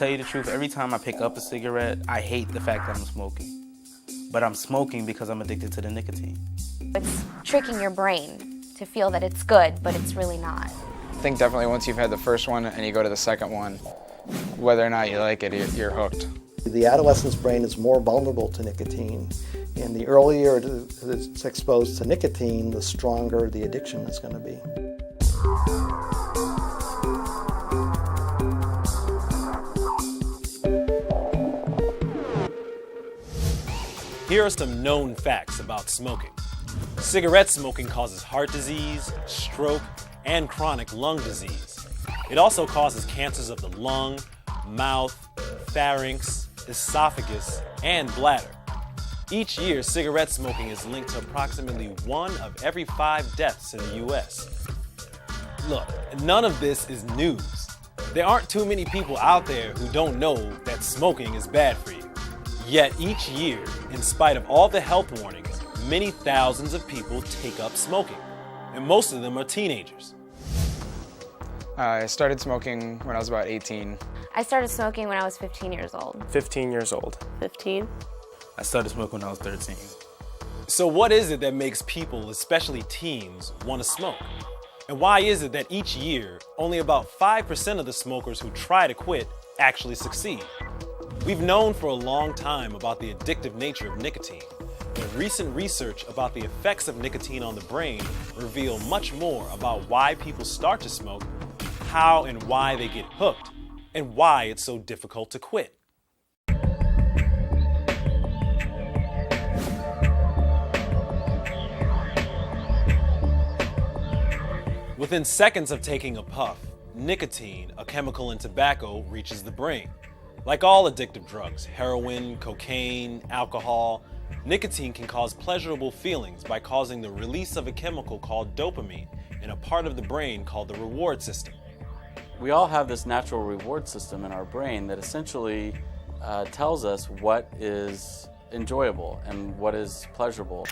tell you the truth, every time I pick up a cigarette, I hate the fact that I'm smoking. But I'm smoking because I'm addicted to the nicotine. It's tricking your brain to feel that it's good, but it's really not. I think definitely once you've had the first one and you go to the second one, whether or not you like it, you're hooked. The adolescent's brain is more vulnerable to nicotine, and the earlier it's exposed to nicotine, the stronger the addiction is going to be. Here are some known facts about smoking. Cigarette smoking causes heart disease, stroke, and chronic lung disease. It also causes cancers of the lung, mouth, pharynx, esophagus, and bladder. Each year, cigarette smoking is linked to approximately 1 of every 5 deaths in the US. Look, none of this is news. There aren't too many people out there who don't know that smoking is bad for you. Yet each year, in spite of all the health warnings, many thousands of people take up smoking, and most of them are teenagers. I started smoking when I was about 18. I started smoking when I was 15 years old. 15 years old. 15? I started smoking when I was 13. So what is it that makes people, especially teens, want to smoke? And why is it that each year, only about 5% of the smokers who try to quit actually succeed? We've known for a long time about the addictive nature of nicotine, but recent research about the effects of nicotine on the brain reveal much more about why people start to smoke, how and why they get hooked, and why it's so difficult to quit. Within seconds of taking a puff, nicotine, a chemical in tobacco, reaches the brain. Like all addictive drugs, heroin, cocaine, alcohol, nicotine can cause pleasurable feelings by causing the release of a chemical called dopamine in a part of the brain called the reward system. We all have this natural reward system in our brain that essentially tells us what is enjoyable and what is pleasurable.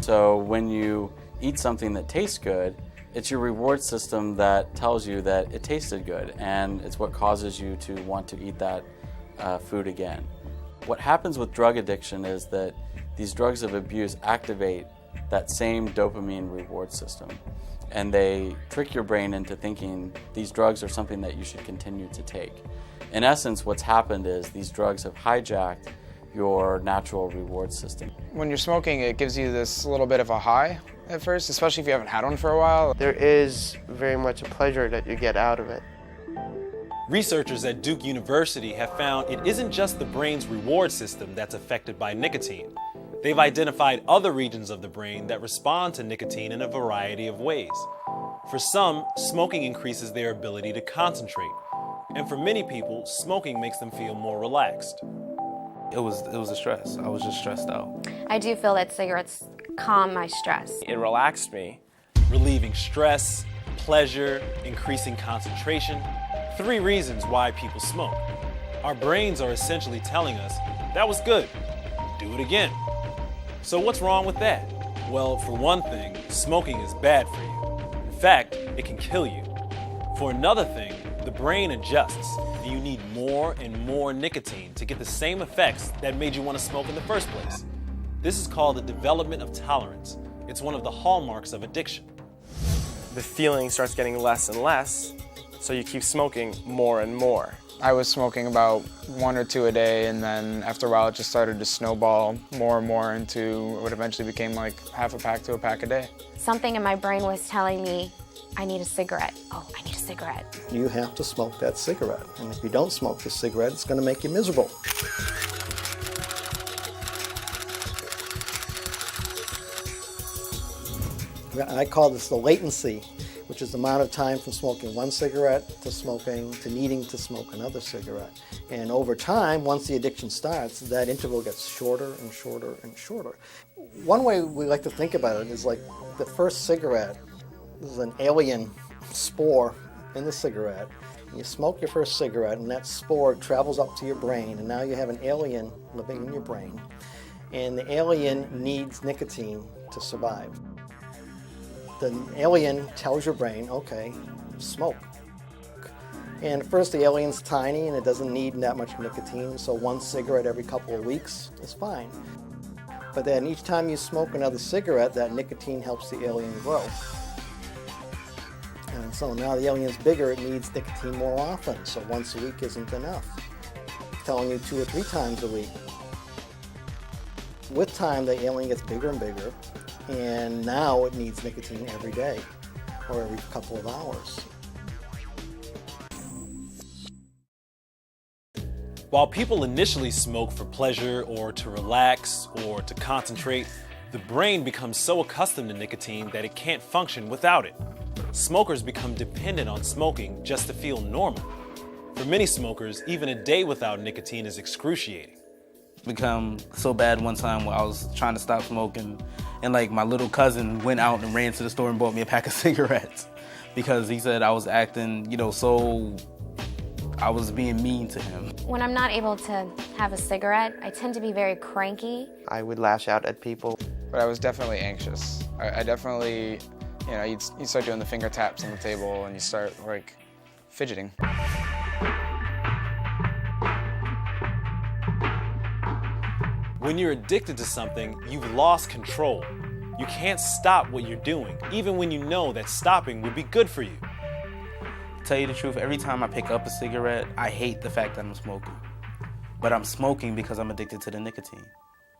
So when you eat something that tastes good, it's your reward system that tells you that it tasted good, and it's what causes you to want to eat that food again. What happens with drug addiction is that these drugs of abuse activate that same dopamine reward system, and they trick your brain into thinking these drugs are something that you should continue to take. In essence, what's happened is these drugs have hijacked your natural reward system. When you're smoking, it gives you this little bit of a high at first, especially if you haven't had one for a while. There is very much a pleasure that you get out of it. Researchers at Duke University have found it isn't just the brain's reward system that's affected by nicotine. They've identified other regions of the brain that respond to nicotine in a variety of ways. For some, smoking increases their ability to concentrate. And for many people, smoking makes them feel more relaxed. It was a stress. I was just stressed out. I do feel that cigarettes calm my stress. It relaxed me. Relieving stress, pleasure, increasing concentration. 3 reasons why people smoke. Our brains are essentially telling us, that was good, do it again. So what's wrong with that? Well, for one thing, smoking is bad for you. In fact, it can kill you. For another thing, the brain adjusts, and you need more and more nicotine to get the same effects that made you want to smoke in the first place. This is called the development of tolerance. It's one of the hallmarks of addiction. The feeling starts getting less and less, so you keep smoking more and more. I was smoking about 1 or 2 a day, and then after a while it just started to snowball more and more into what eventually became like half a pack to a pack a day. Something in my brain was telling me, I need a cigarette. Oh, I need a cigarette. You have to smoke that cigarette, and if you don't smoke the cigarette, it's going to make you miserable. I call this the latency, which is the amount of time from smoking one cigarette to needing to smoke another cigarette. And over time, once the addiction starts, that interval gets shorter and shorter and shorter. One way we like to think about it is like the first cigarette is an alien spore in the cigarette. You smoke your first cigarette, and that spore travels up to your brain, and now you have an alien living in your brain. And the alien needs nicotine to survive. The alien tells your brain, okay, smoke. And at first the alien's tiny and it doesn't need that much nicotine, so one cigarette every couple of weeks is fine. But then each time you smoke another cigarette, that nicotine helps the alien grow. And so now the alien's bigger, it needs nicotine more often, so once a week isn't enough. It's telling you 2 or 3 times a week. With time, the alien gets bigger and bigger, and now it needs nicotine every day or every couple of hours. While people initially smoke for pleasure or to relax or to concentrate, the brain becomes so accustomed to nicotine that it can't function without it. Smokers become dependent on smoking just to feel normal. For many smokers, even a day without nicotine is excruciating. Become so bad one time where I was trying to stop smoking, and like my little cousin went out and ran to the store and bought me a pack of cigarettes because he said I was acting, so I was being mean to him. When I'm not able to have a cigarette, I tend to be very cranky. I would lash out at people. But I was definitely anxious. I definitely, you'd start doing the finger taps on the table and you start like fidgeting. When you're addicted to something, you've lost control. You can't stop what you're doing, even when you know that stopping would be good for you. To tell you the truth, every time I pick up a cigarette, I hate the fact that I'm smoking. But I'm smoking because I'm addicted to the nicotine.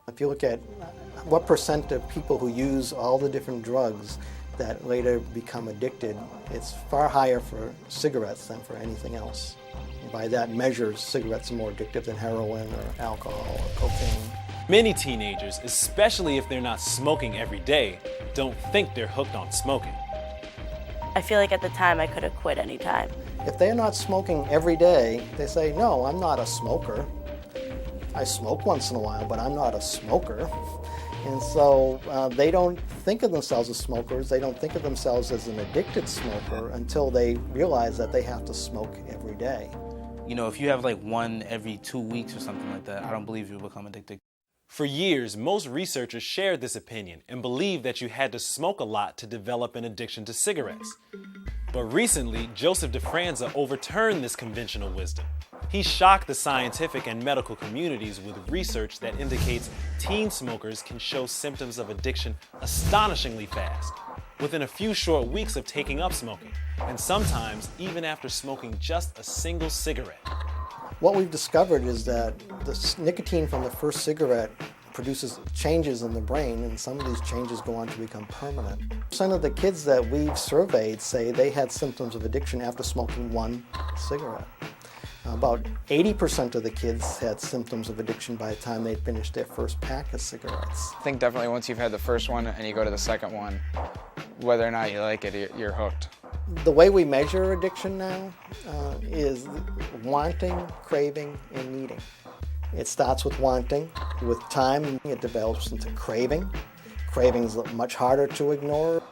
If you look at what percent of people who use all the different drugs that later become addicted, it's far higher for cigarettes than for anything else. By that measure, cigarettes are more addictive than heroin or alcohol or cocaine. Many teenagers, especially if they're not smoking every day, don't think they're hooked on smoking. I feel like at the time I could have quit any time. If they're not smoking every day, they say, no, I'm not a smoker. I smoke once in a while, but I'm not a smoker. And so they don't think of themselves as smokers. They don't think of themselves as an addicted smoker until they realize that they have to smoke every day. If you have like one every 2 weeks or something like that, I don't believe you'll become addicted. For years, most researchers shared this opinion and believed that you had to smoke a lot to develop an addiction to cigarettes. But recently, Joseph DeFranza overturned this conventional wisdom. He shocked the scientific and medical communities with research that indicates teen smokers can show symptoms of addiction astonishingly fast, within a few short weeks of taking up smoking, and sometimes even after smoking just a single cigarette. What we've discovered is that the nicotine from the first cigarette produces changes in the brain, and some of these changes go on to become permanent. Some of the kids that we've surveyed say they had symptoms of addiction after smoking one cigarette. About 80% of the kids had symptoms of addiction by the time they'd finished their first pack of cigarettes. I think definitely once you've had the first one and you go to the second one, whether or not you like it, you're hooked. The way we measure addiction now is wanting, craving, and needing. It starts with wanting. With time, it develops into craving. Craving is much harder to ignore.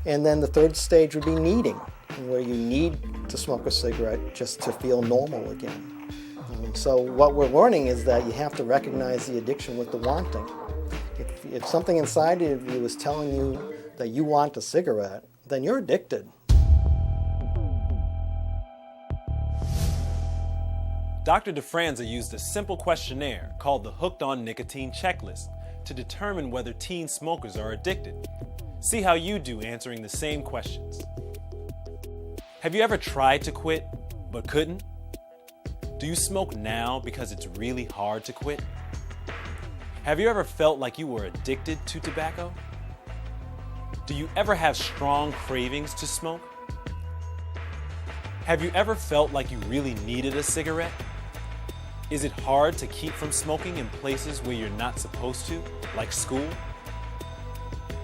And then the third stage would be needing, where you need to smoke a cigarette just to feel normal again. So what we're learning is that you have to recognize the addiction with the wanting. If something inside of you is telling you that you want a cigarette, then you're addicted. Dr. DeFranza used a simple questionnaire called the Hooked on Nicotine Checklist to determine whether teen smokers are addicted. See how you do answering the same questions. Have you ever tried to quit, but couldn't? Do you smoke now because it's really hard to quit? Have you ever felt like you were addicted to tobacco? Do you ever have strong cravings to smoke? Have you ever felt like you really needed a cigarette? Is it hard to keep from smoking in places where you're not supposed to, like school?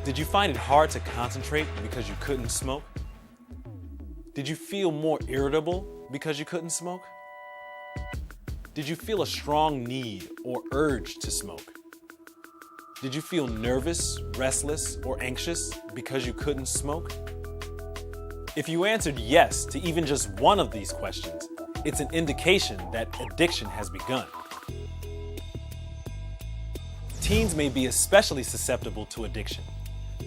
Did you find it hard to concentrate because you couldn't smoke? Did you feel more irritable because you couldn't smoke? Did you feel a strong need or urge to smoke? Did you feel nervous, restless, or anxious because you couldn't smoke? If you answered yes to even just one of these questions, it's an indication that addiction has begun. Teens may be especially susceptible to addiction.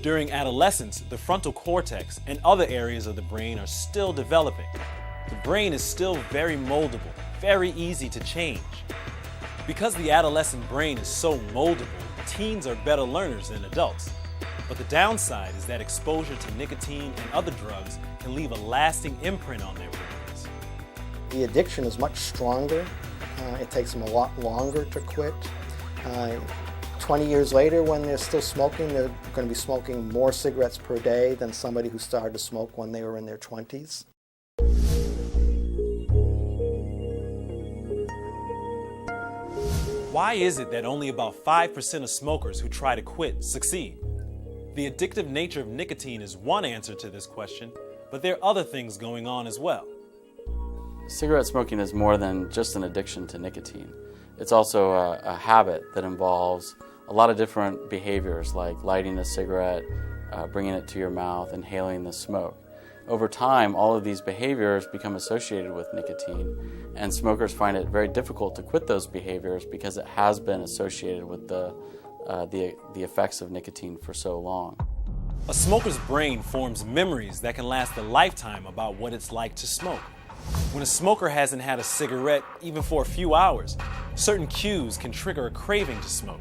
During adolescence, the frontal cortex and other areas of the brain are still developing. The brain is still very moldable, very easy to change. Because the adolescent brain is so moldable, teens are better learners than adults. But the downside is that exposure to nicotine and other drugs can leave a lasting imprint on their brains. The addiction is much stronger. It takes them a lot longer to quit. 20 years later, when they're still smoking, they're going to be smoking more cigarettes per day than somebody who started to smoke when they were in their 20s. Why is it that only about 5% of smokers who try to quit succeed? The addictive nature of nicotine is one answer to this question, but there are other things going on as well. Cigarette smoking is more than just an addiction to nicotine. It's also a habit that involves a lot of different behaviors like lighting a cigarette, bringing it to your mouth, inhaling the smoke. Over time, all of these behaviors become associated with nicotine, and smokers find it very difficult to quit those behaviors because it has been associated with the effects of nicotine for so long. A smoker's brain forms memories that can last a lifetime about what it's like to smoke. When a smoker hasn't had a cigarette even for a few hours, certain cues can trigger a craving to smoke.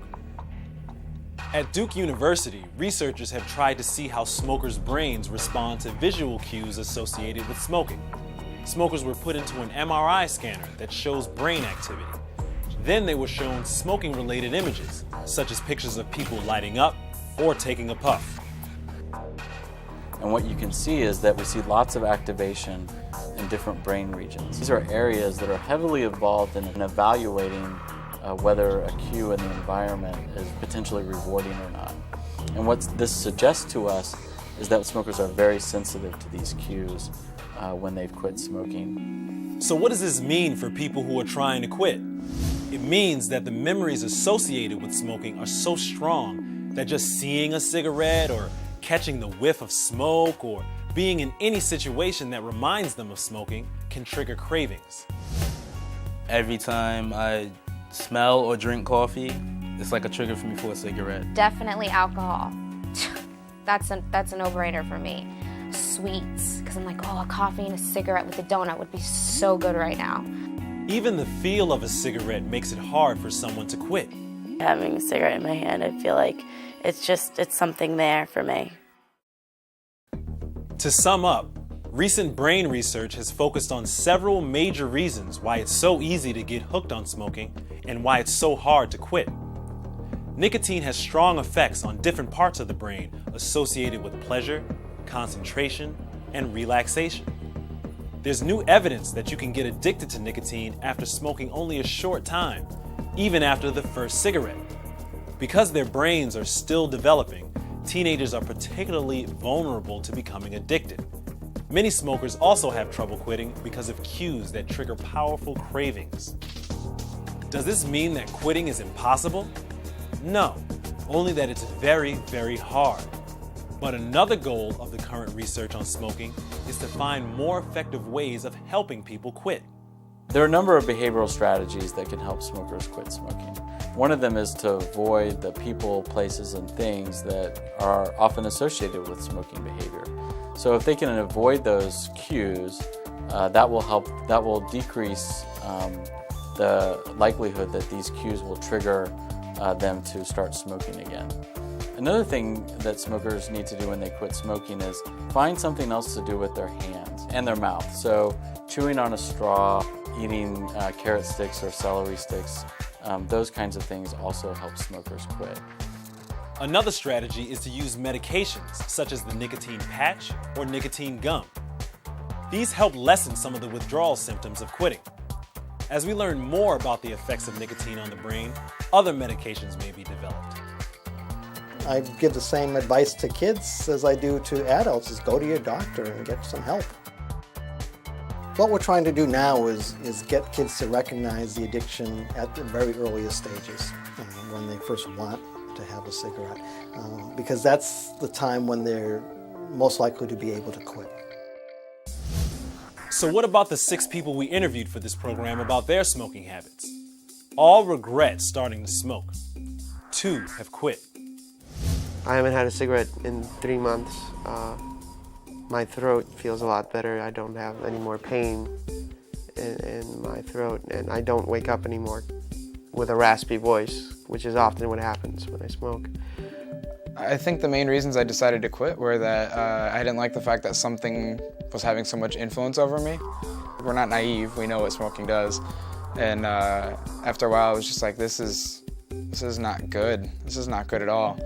At Duke University, researchers have tried to see how smokers' brains respond to visual cues associated with smoking. Smokers were put into an MRI scanner that shows brain activity. Then they were shown smoking-related images, such as pictures of people lighting up or taking a puff. And what you can see is that we see lots of activation in different brain regions. These are areas that are heavily involved in evaluating whether a cue in the environment is potentially rewarding or not. And what this suggests to us is that smokers are very sensitive to these cues when they've quit smoking. So what does this mean for people who are trying to quit? It means that the memories associated with smoking are so strong that just seeing a cigarette or catching the whiff of smoke or being in any situation that reminds them of smoking can trigger cravings. Every time I smell or drink coffee, it's like a trigger for me for a cigarette. Definitely alcohol. That's a no-brainer for me. Sweets, because I'm like, oh, a coffee and a cigarette with a donut would be so good right now. Even the feel of a cigarette makes it hard for someone to quit. Having a cigarette in my hand, I feel like it's something there for me. To sum up, recent brain research has focused on several major reasons why it's so easy to get hooked on smoking and why it's so hard to quit. Nicotine has strong effects on different parts of the brain associated with pleasure, concentration, and relaxation. There's new evidence that you can get addicted to nicotine after smoking only a short time, even after the first cigarette. Because their brains are still developing, teenagers are particularly vulnerable to becoming addicted. Many smokers also have trouble quitting because of cues that trigger powerful cravings. Does this mean that quitting is impossible? No, only that it's very, very hard. But another goal of the current research on smoking is to find more effective ways of helping people quit. There are a number of behavioral strategies that can help smokers quit smoking. One of them is to avoid the people, places, and things that are often associated with smoking behavior. So if they can avoid those cues, that will decrease the likelihood that these cues will trigger them to start smoking again. Another thing that smokers need to do when they quit smoking is find something else to do with their hands and their mouth. So chewing on a straw, eating carrot sticks or celery sticks, those kinds of things also help smokers quit. Another strategy is to use medications such as the nicotine patch or nicotine gum. These help lessen some of the withdrawal symptoms of quitting. As we learn more about the effects of nicotine on the brain, other medications may be developed. I give the same advice to kids as I do to adults, is go to your doctor and get some help. What we're trying to do now is get kids to recognize the addiction at the very earliest stages, when they first want to have a cigarette, because that's the time when they're most likely to be able to quit. So what about the 6 people we interviewed for this program about their smoking habits? All regret starting to smoke. 2 have quit. I haven't had a cigarette in 3 months. My throat feels a lot better. I don't have any more pain in my throat, and I don't wake up anymore with a raspy voice, which is often what happens when I smoke. I think the main reasons I decided to quit were that I didn't like the fact that something was having so much influence over me. We're not naive, we know what smoking does. And after a while I was just like, this is not good. This is not good at all.